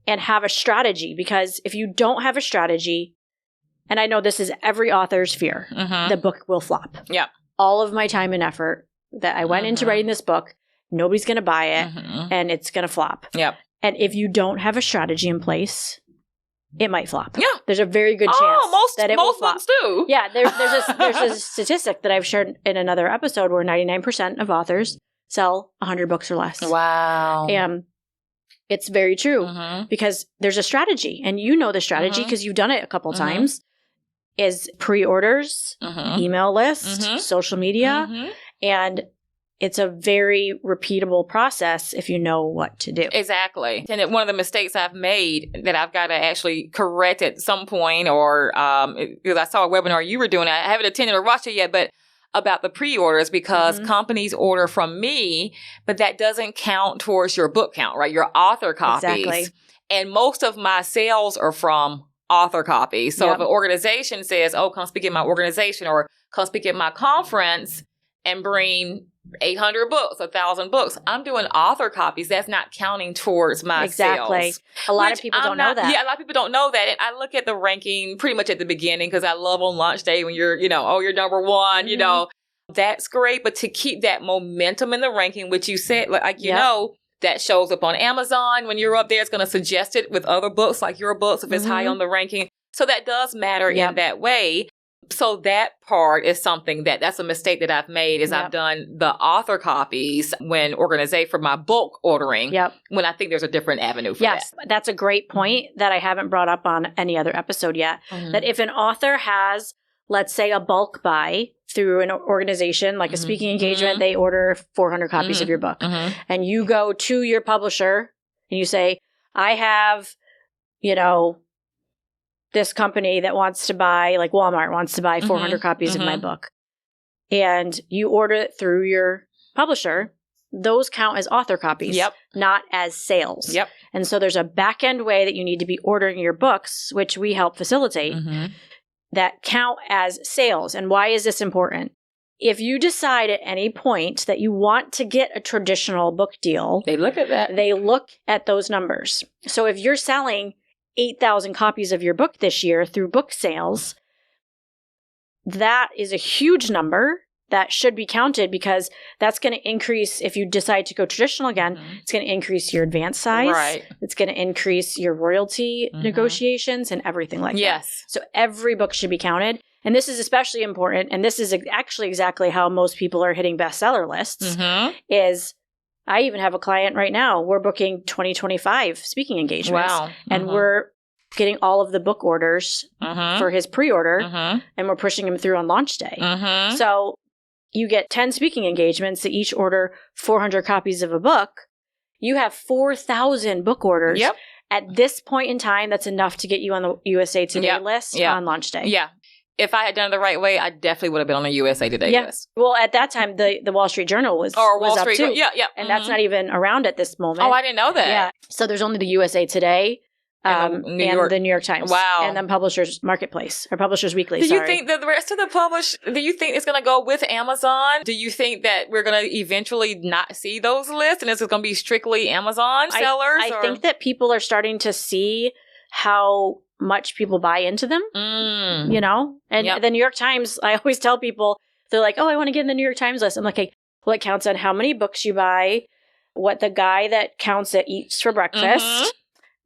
Speaker 1: and have a strategy. Because if you don't have a strategy, and I know this is every author's fear, the book will flop.
Speaker 2: Yeah.
Speaker 1: All of my time and effort that I went into writing this book, nobody's going to buy it and it's going to flop.
Speaker 2: Yeah.
Speaker 1: And if you don't have a strategy in place, it might flop.
Speaker 2: Yeah.
Speaker 1: There's a very good chance that it will flop.
Speaker 2: Most books do.
Speaker 1: Yeah. There's a statistic that I've shared in another episode where 99% of authors sell 100 books or less.
Speaker 2: Wow.
Speaker 1: And it's very true because there's a strategy, and you know the strategy because you've done it a couple times, is pre-orders, email list, social media, and it's a very repeatable process if you know what to do.
Speaker 2: Exactly. And one of the mistakes I've made that I've got to actually correct at some point, or because I saw a webinar you were doing, I haven't attended or watched it yet, but about the pre-orders, because companies order from me, but that doesn't count towards your book count, right? Your author copies.
Speaker 1: Exactly.
Speaker 2: And most of my sales are from author copies. So if an organization says, oh, come speak at my organization or come speak at my conference and bring 800 books, 1,000 books, I'm doing author copies. That's not counting towards my sales.
Speaker 1: A lot of people don't know that.
Speaker 2: Yeah, a lot of people don't know that. And I look at the ranking pretty much at the beginning because I love on launch day when you're, you know, oh, you're number one, you know, that's great. But to keep that momentum in the ranking, which you said, like, you know, that shows up on Amazon. When you're up there, it's going to suggest it with other books like your books if it's high on the ranking. So that does matter in that way. So that part is something that's a mistake that I've made is I've done the author copies when for my bulk ordering when I think there's a different avenue for that.
Speaker 1: That's a great point that I haven't brought up on any other episode yet. That if an author has, let's say, a bulk buy through an organization, like a speaking engagement, they order 400 copies of your book. And you go to your publisher and you say, I have, you know, this company that wants to buy, like Walmart wants to buy 400 copies of my book. And you order it through your publisher. those count as author copies, not as sales. And so there's a back end way that you need to be ordering your books, which we help facilitate, that count as sales. And why is this important? If you decide at any point that you want to get a traditional book deal,
Speaker 2: they look at that.
Speaker 1: They look at those numbers. So if you're selling 8,000 copies of your book this year through book sales, that is a huge number that should be counted, because that's going to increase, if you decide to go traditional again, it's going to increase your advance size.
Speaker 2: Right.
Speaker 1: It's going to increase your royalty negotiations and everything like that. So every book should be counted. And this is especially important, and this is actually exactly how most people are hitting bestseller lists, is I even have a client right now. We're booking 2025 speaking engagements.
Speaker 2: Wow.
Speaker 1: And we're getting all of the book orders for his pre-order, and we're pushing him through on launch day. So you get 10 speaking engagements that each order 400 copies of a book. You have 4,000 book orders. At this point in time, that's enough to get you on the USA Today list on launch day.
Speaker 2: If I had done it the right way, I definitely would have been on the USA Today list.
Speaker 1: Well, at that time, the Wall Street Journal was up too. And that's not even around at this moment.
Speaker 2: Oh, I didn't know that.
Speaker 1: Yeah. So there's only the USA Today and the New York Times.
Speaker 2: Wow.
Speaker 1: And then Publishers Marketplace, or Publishers Weekly,
Speaker 2: Do you think that the rest of the do you think it's going to go with Amazon? Do you think that we're going to eventually not see those lists and it's going to be strictly Amazon sellers?
Speaker 1: I think that people are starting to see how much people buy into them, you know? And the New York Times, I always tell people, they're like, oh, I want to get in the New York Times list. I'm like, okay, well, it counts on how many books you buy, what the guy that counts it eats for breakfast,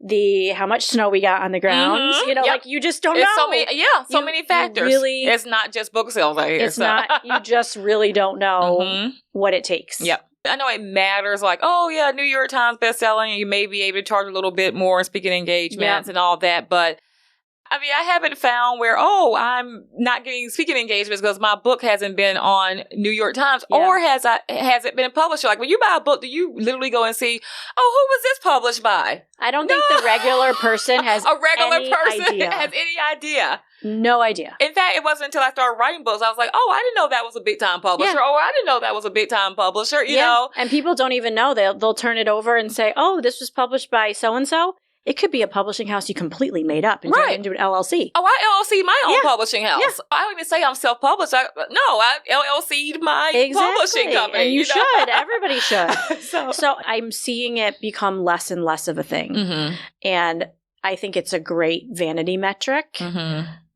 Speaker 1: how much snow we got on the ground. You know, like, you just don't know.
Speaker 2: So many factors. It's not just book sales right here.
Speaker 1: It's not, you just really don't know what it takes.
Speaker 2: I know it matters, like, oh yeah, New York Times bestselling, you may be able to charge a little bit more in speaking engagements and all that, but I mean, I haven't found where, I'm not getting speaking engagements because my book hasn't been on New York Times, or has it been published? Like, when you buy a book, do you literally go and see, who was this published by?
Speaker 1: I don't think the regular person has any
Speaker 2: idea.
Speaker 1: No idea.
Speaker 2: In fact, it wasn't until I started writing books, I was like, I didn't know that was a big time publisher. I didn't know that was a big time publisher, you know?
Speaker 1: And people don't even know. They'll turn it over and say, this was published by so-and-so. It could be a publishing house you completely made up and turned into an LLC.
Speaker 2: I LLC'd my own publishing house. I don't even say I'm self-published. I LLC'd my publishing company.
Speaker 1: And you should. Everybody should. So I'm seeing it become less and less of a thing. And I think it's a great vanity metric,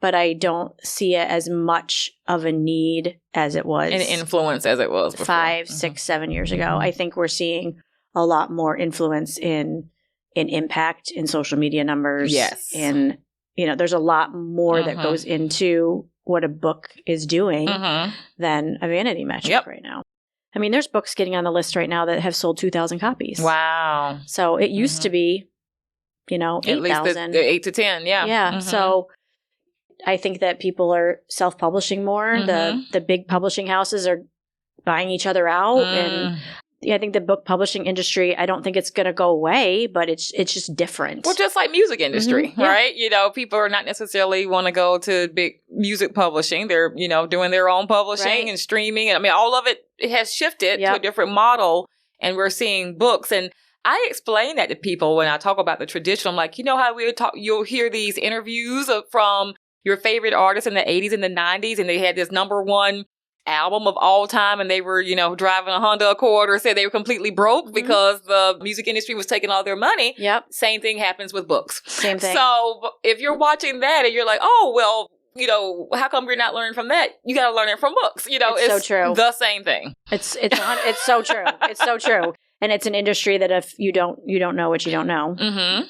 Speaker 1: but I don't see it as much of a need as it was.
Speaker 2: An influence as it was before.
Speaker 1: 5, 6, 7 years ago. I think we're seeing a lot more influence in impact in social media numbers. And, there's a lot more that goes into what a book is doing than a vanity metric right now. I mean, there's books getting on the list right now that have sold 2,000 copies.
Speaker 2: Wow.
Speaker 1: So it used to be, 8,000.
Speaker 2: At least 8 to 10,
Speaker 1: Yeah. So I think that people are self-publishing more. The big publishing houses are buying each other out. And I think the book publishing industry, I don't think it's going to go away, but it's just different.
Speaker 2: Well, just like music industry, right? People are not necessarily want to go to big music publishing. They're, doing their own publishing and streaming. I mean, all of it has shifted to a different model, and we're seeing books. And I explain that to people when I talk about the traditional. I'm like, how we talk, you'll hear these interviews from your favorite artists in the 80s and the 90s, and they had this number one album of all time, and they were, driving a Honda Accord, or said they were completely broke because the music industry was taking all their money. Same thing happens with books.
Speaker 1: Same thing.
Speaker 2: So if you're watching that and you're like, how come we're not learning from that? You got to learn it from books. It's
Speaker 1: so true.
Speaker 2: The same thing.
Speaker 1: It's so true. It's so true. And it's an industry that if you don't know what you don't know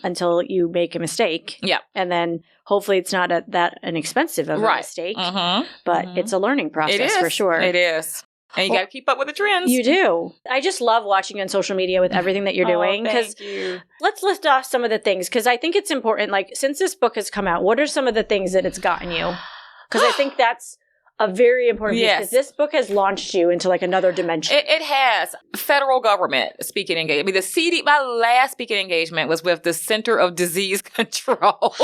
Speaker 1: until you make a mistake. And then hopefully it's not that inexpensive of a mistake, but it's a learning process for sure.
Speaker 2: It is. And you got to keep up with the trends.
Speaker 1: You do. I just love watching you on social media with everything that you're doing.
Speaker 2: Thank you.
Speaker 1: Let's list off some of the things, because I think it's important. Like, since this book has come out, what are some of the things that it's gotten you? Because I think that's a very important piece, because this book has launched you into like another dimension.
Speaker 2: It has. Federal government speaking engagement. I mean, my last speaking engagement was with the Center of Disease Control.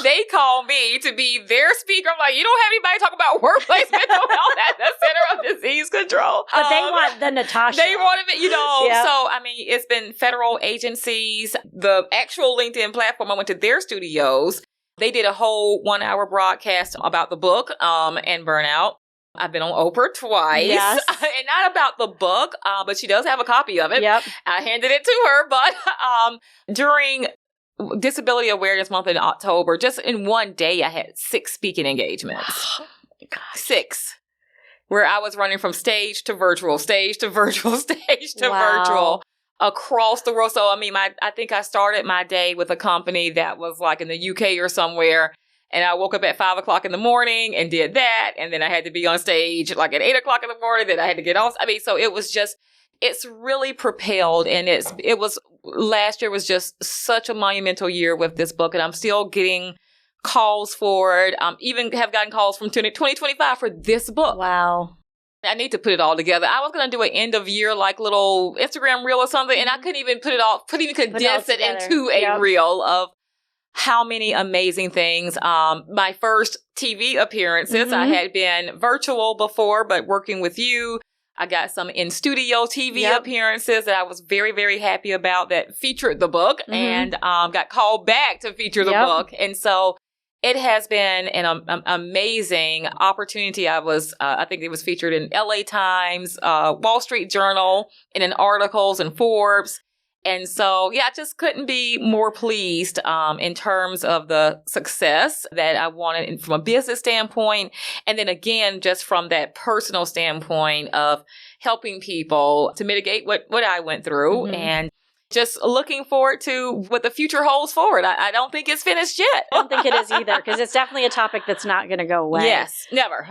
Speaker 2: They called me to be their speaker. I'm like, you don't have anybody talk about workplace mental health at the Center of Disease disease control.
Speaker 1: But they want the Natasha.
Speaker 2: They wanted it,
Speaker 1: Yep.
Speaker 2: So, I mean, it's been federal agencies. The actual LinkedIn platform, I went to their studios. They did a whole 1-hour broadcast about the book and burnout. I've been on Oprah twice.
Speaker 1: Yes.
Speaker 2: And not about the book, but she does have a copy of it.
Speaker 1: Yep.
Speaker 2: I handed it to her. But during Disability Awareness Month in October, just in one day, I had 6 speaking engagements.
Speaker 1: Oh my gosh.
Speaker 2: 6. Where I was running from stage to virtual, stage to virtual, stage to
Speaker 1: Wow.
Speaker 2: virtual across the world. So, I mean, I think I started my day with a company that was like in the UK or somewhere. And I woke up at 5 o'clock in the morning and did that. And then I had to be on stage like at 8 o'clock in the morning. Then I had to get off. I mean, so it was just, it's really propelled. And last year was just such a monumental year with this book. And I'm still getting calls for it. Even have gotten calls from 2025 for this book.
Speaker 1: Wow.
Speaker 2: I need to put it all together. I was going to do an end of year like little Instagram reel or something. And I couldn't even condense it into a reel of how many amazing things. My first TV appearances, I had been virtual before, but working with you, I got some in-studio TV appearances that I was very, very happy about that featured the book and got called back to feature the book. And so it has been an amazing opportunity. I think it was featured in LA Times, Wall Street Journal, and in articles and Forbes. And so, I just couldn't be more pleased in terms of the success that I wanted from a business standpoint. And then again, just from that personal standpoint of helping people to mitigate what I went through and just looking forward to what the future holds forward. I don't think it's finished yet.
Speaker 1: I don't think it is either, because it's definitely a topic that's not going to go away.
Speaker 2: Yes, never.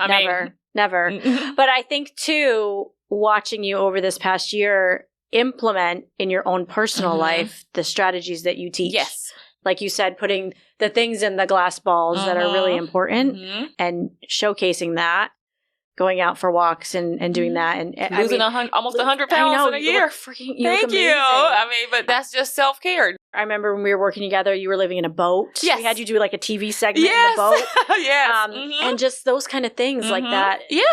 Speaker 1: Never. But I think, too, watching you over this past year implement in your own personal life the strategies that you teach.
Speaker 2: Yes.
Speaker 1: Like you said, putting the things in the glass balls that are really important and showcasing that, going out for walks and doing that. And
Speaker 2: losing almost 100 pounds in a year.
Speaker 1: Thank
Speaker 2: you. I mean, but that's just self-care.
Speaker 1: I remember when we were working together, you were living in a boat.
Speaker 2: Yes.
Speaker 1: We had you do like a TV segment in the boat.
Speaker 2: Yes.
Speaker 1: And just those kind of things like that.
Speaker 2: Yeah.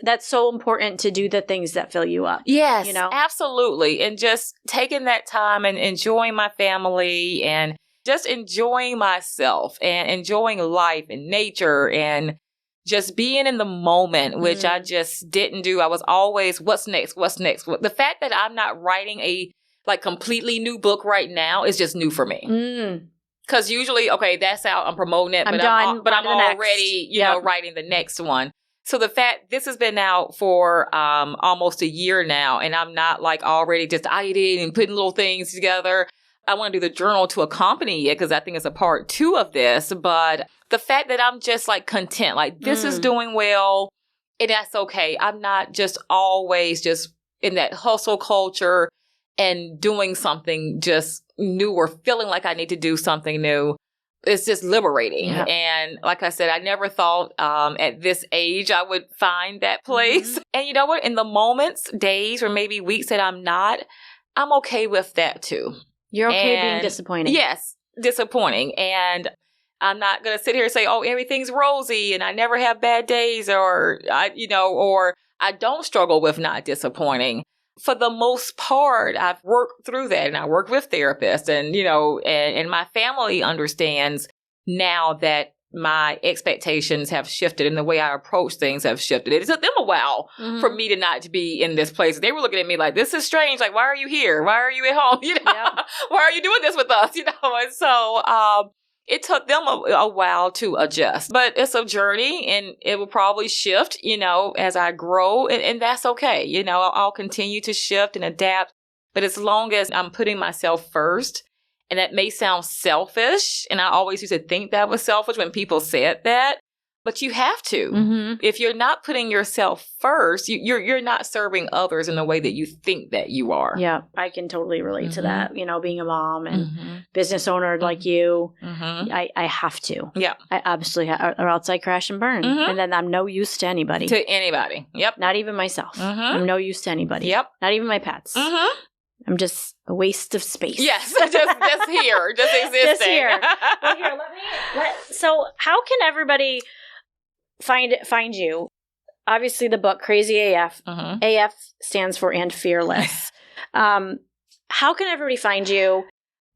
Speaker 1: That's so important to do the things that fill you up.
Speaker 2: Yes, absolutely. And just taking that time and enjoying my family and just enjoying myself and enjoying life and nature and just being in the moment, which I just didn't do. I was always, what's next? What's next? The fact that I'm not writing a completely new book right now is just new for me. Because usually, okay, that's out, I'm promoting it, but I'm already, writing the next one. So the fact this has been out for almost a year now, and I'm not already just ideating and putting little things together. I want to do the journal to accompany it because I think it's a part 2 of this. But the fact that I'm just content, this is doing well, and that's okay. I'm not just always just in that hustle culture and doing something just new or feeling like I need to do something new. It's just liberating. Yeah. And like I said, I never thought at this age I would find that place. And you know what? In the moments, days, or maybe weeks that I'm not, I'm okay with that too.
Speaker 1: You're okay being disappointing.
Speaker 2: Yes, disappointing. And I'm not going to sit here and say, oh, everything's rosy and I never have bad days or I don't struggle with not disappointing. For the most part, I've worked through that and I work with therapists and, and my family understands now that my expectations have shifted and the way I approach things have shifted. It took them a while for me to not be in this place. They were looking at me like, this is strange. Like, why are you here? Why are you at home? Why are you doing this with us? And so, it took them a while to adjust, but it's a journey and it will probably shift, as I grow and that's okay. I'll continue to shift and adapt, but as long as I'm putting myself first. And that may sound selfish, and I always used to think that was selfish when people said that, but you have to. If you're not putting yourself first, you're not serving others in the way that you think that you are.
Speaker 1: Yeah, I can totally relate to that. Being a mom and business owner like you, I have to. Yeah, I absolutely have, or else I crash and burn, and then I'm no use to anybody.
Speaker 2: Yep.
Speaker 1: Not even myself. I'm no use to anybody.
Speaker 2: Yep.
Speaker 1: Not even my pets. I'm just a waste of space.
Speaker 2: Yes, just here, just existing.
Speaker 1: Just here. Well, here, so how can everybody find you? obviously the book, Crazy AF. AF stands for And Fearless. How can everybody find you?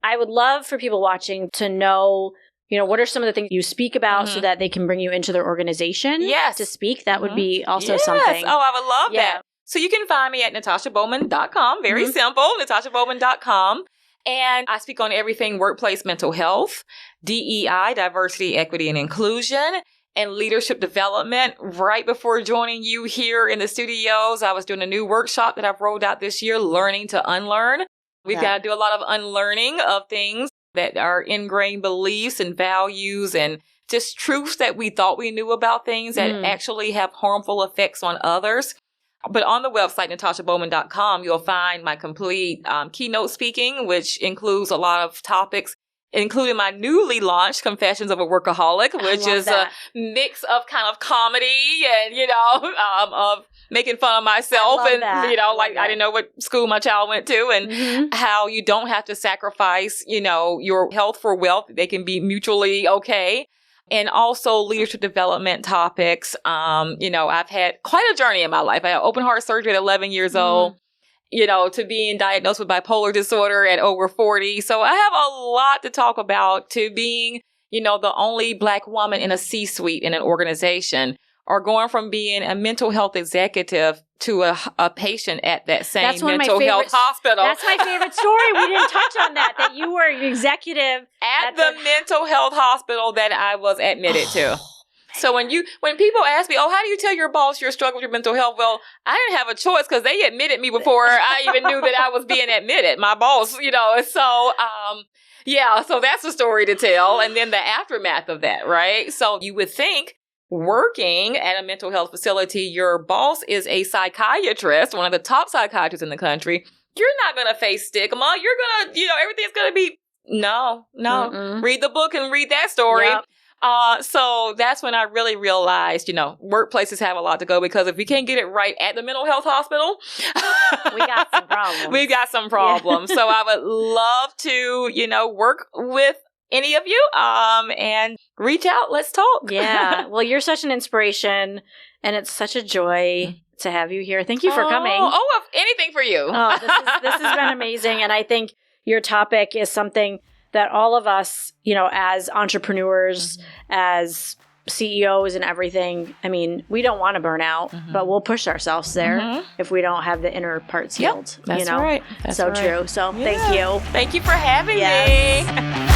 Speaker 1: I would love for people watching to know, what are some of the things you speak about so that they can bring you into their organization to speak? That would be also something.
Speaker 2: Oh, I would love that. So you can find me at natashabowman.com. Very simple, natashabowman.com. And I speak on everything workplace mental health, DEI, diversity, equity, and inclusion, and leadership development. Right before joining you here in the studios, I was doing a new workshop that I've rolled out this year, Learning to Unlearn. We've got to do a lot of unlearning of things that are ingrained beliefs and values and just truths that we thought we knew about things that actually have harmful effects on others. But on the website, natashabowman.com, you'll find my complete keynote speaking, which includes a lot of topics, including my newly launched Confessions of a Workaholic, which is a mix of kind of comedy and, of making fun of myself and, I didn't know what school my child went to and how you don't have to sacrifice, your health for wealth. They can be mutually okay. And also leadership development topics. I've had quite a journey in my life. I had open heart surgery at 11 years old, to being diagnosed with bipolar disorder at over 40. So I have a lot to talk about, to being, the only Black woman in a C-suite in an organization, or going from being a mental health executive to a patient at that same mental health hospital.
Speaker 1: That's my favorite story. We didn't touch on that you were an executive
Speaker 2: at the mental health hospital that I was admitted to. So when people ask me, how do you tell your boss you're struggling with your mental health? Well, I didn't have a choice because they admitted me before I even knew that I was being admitted. My boss, so that's a story to tell. And then the aftermath of that, right? So you would think, working at a mental health facility, your boss is a psychiatrist, one of the top psychiatrists in the country. You're not going to face stigma. You're going to, everything's going to be, no. Read the book and read that story.
Speaker 1: Yep.
Speaker 2: So that's when I really realized, workplaces have a lot to go, because if we can't get it right at the mental health hospital,
Speaker 1: we got some problems.
Speaker 2: We've got some problems. So I would love to, work with any of you, and reach out. Let's talk.
Speaker 1: Yeah. Well, you're such an inspiration, and it's such a joy to have you here. Thank you for coming.
Speaker 2: If anything for you.
Speaker 1: This has been amazing. And I think your topic is something that all of us, as entrepreneurs, as CEOs and everything, we don't want to burn out, but we'll push ourselves there if we don't have the inner parts healed.
Speaker 2: That's right.
Speaker 1: That's so true. So thank you.
Speaker 2: Thank you for having me.